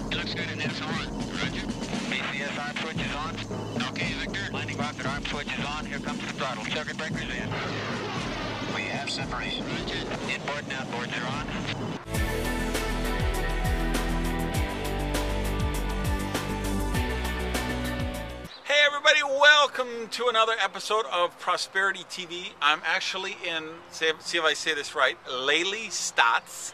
It looks good and it's on. Roger. BCS arm switch is on. Okay, Victor. Landing rocket arm switch is on. Here comes the throttle. Circuit breakers in. We have separation. Roger. Inboard and outboards are on. Hey everybody, welcome to another episode of Prosperity TV. I'm actually in, see if I say this right, Lelystad,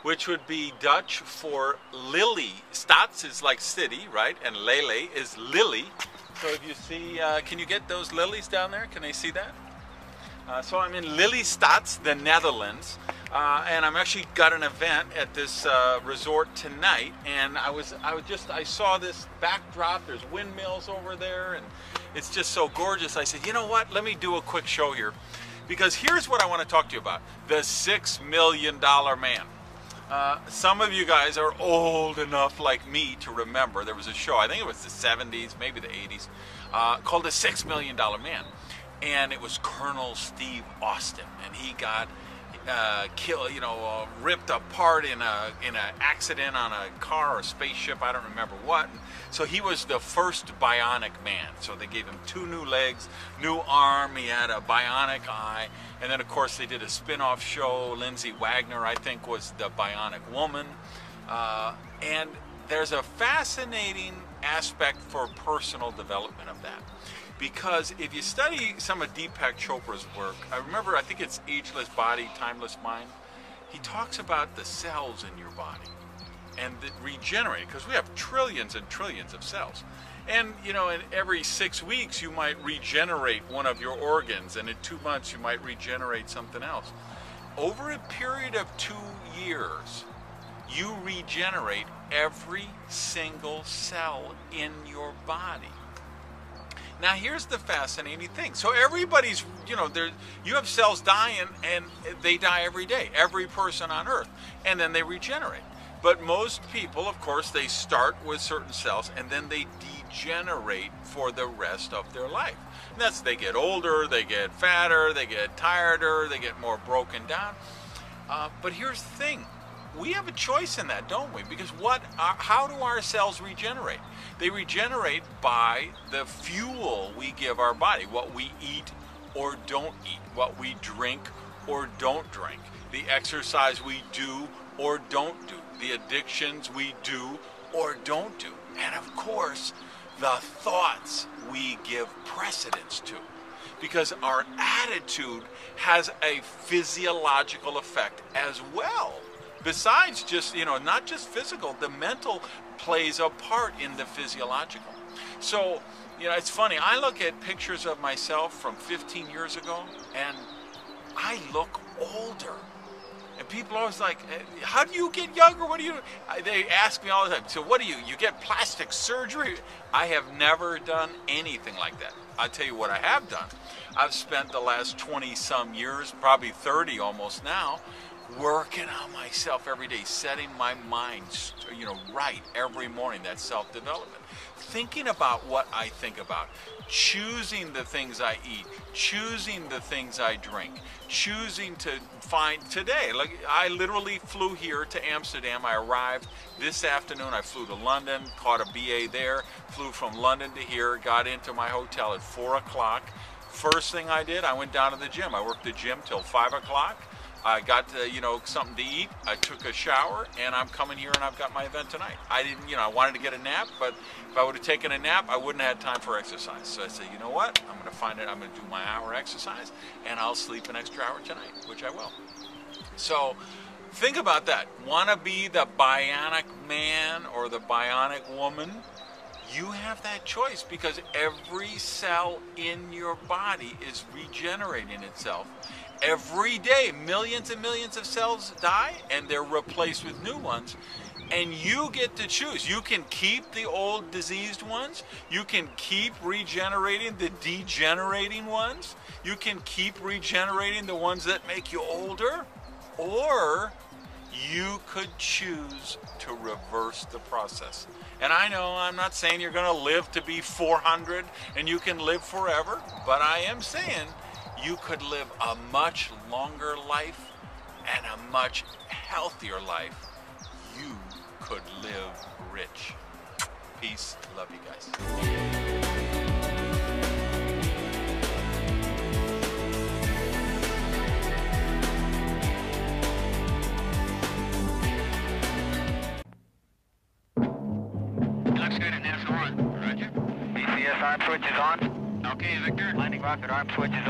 which would be Dutch for lily. Stads is like city, right? And Lele is lily. So if you see, can you get those lilies down there? Can they see that? So I'm in Lelystad, the Netherlands, and I'm actually got an event at this resort tonight. And I saw this backdrop. There's windmills over there, and it's just so gorgeous. I said, you know what? Let me do a quick show here, because here's what I want to talk to you about: the $6 million man. Some of you guys are old enough like me to remember there was a show, I think it was the 70s, maybe the 80s, called The $6 Million Man. And it was Colonel Steve Austin, and he got killed, ripped apart in an accident on a car or a spaceship, I don't remember what. So he was the first bionic man. So they gave him 2 new legs, new arm, he had a bionic eye, and then of course they did a spin-off show. Lindsay Wagner, I think, was the bionic woman. And there's a fascinating aspect for personal development of that. Because if you study some of Deepak Chopra's work, I think it's Ageless Body, Timeless Mind, he talks about the cells in your body and that regenerate, because we have trillions and trillions of cells. And, in every 6 weeks you might regenerate one of your organs, and in 2 months you might regenerate something else. Over a period of 2 years, you regenerate every single cell in your body. Now here's the fascinating thing. So everybody's, you have cells dying, and they die every day, every person on earth, and then they regenerate. But most people, of course, they start with certain cells and then they degenerate for the rest of their life. And they get older, they get fatter, they get tireder, they get more broken down. But here's the thing. We have a choice in that, don't we? Because how do our cells regenerate? They regenerate by the fuel we give our body, what we eat or don't eat, what we drink or don't drink, the exercise we do or don't do, the addictions we do or don't do, and of course, the thoughts we give precedence to. Because our attitude has a physiological effect as well. Besides just, not just physical, the mental plays a part in the physiological. So, it's funny, I look at pictures of myself from 15 years ago, and I look older. And people are always like, how do you get younger? What do you do? They ask me all the time, so what do you get plastic surgery? I have never done anything like that. I'll tell you what I have done. I've spent the last 20 some years, probably 30 almost now, working on myself every day, setting my mind, right every morning. That's self-development. Thinking about what I think about, choosing the things I eat, choosing the things I drink, choosing to find today. Like, I literally flew here to Amsterdam. I arrived this afternoon. I flew to London, caught a BA there, flew from London to here, got into my hotel at 4 o'clock. First thing I did, I went down to the gym. I worked the gym till 5 o'clock. I got something to eat, I took a shower, and I'm coming here and I've got my event tonight. I didn't, I wanted to get a nap, but if I would have taken a nap, I wouldn't have had time for exercise. So I said, you know what, I'm going to do my hour exercise, and I'll sleep an extra hour tonight, which I will. So think about that. Want to be the bionic man or the bionic woman? You have that choice, because every cell in your body is regenerating itself. Every day, millions and millions of cells die, and they're replaced with new ones. And you get to choose. You can keep the old diseased ones. You can keep regenerating the degenerating ones. You can keep regenerating the ones that make you older. Or you could choose to reverse the process. And I know I'm not saying you're going to live to be 400 and you can live forever, but I am saying you could live a much longer life and a much healthier life. You could live rich. Peace. Love you guys. Looks good at NASA 1. Roger. BCS arm switch is on. Okay, Victor. Landing rocket arm switch is on.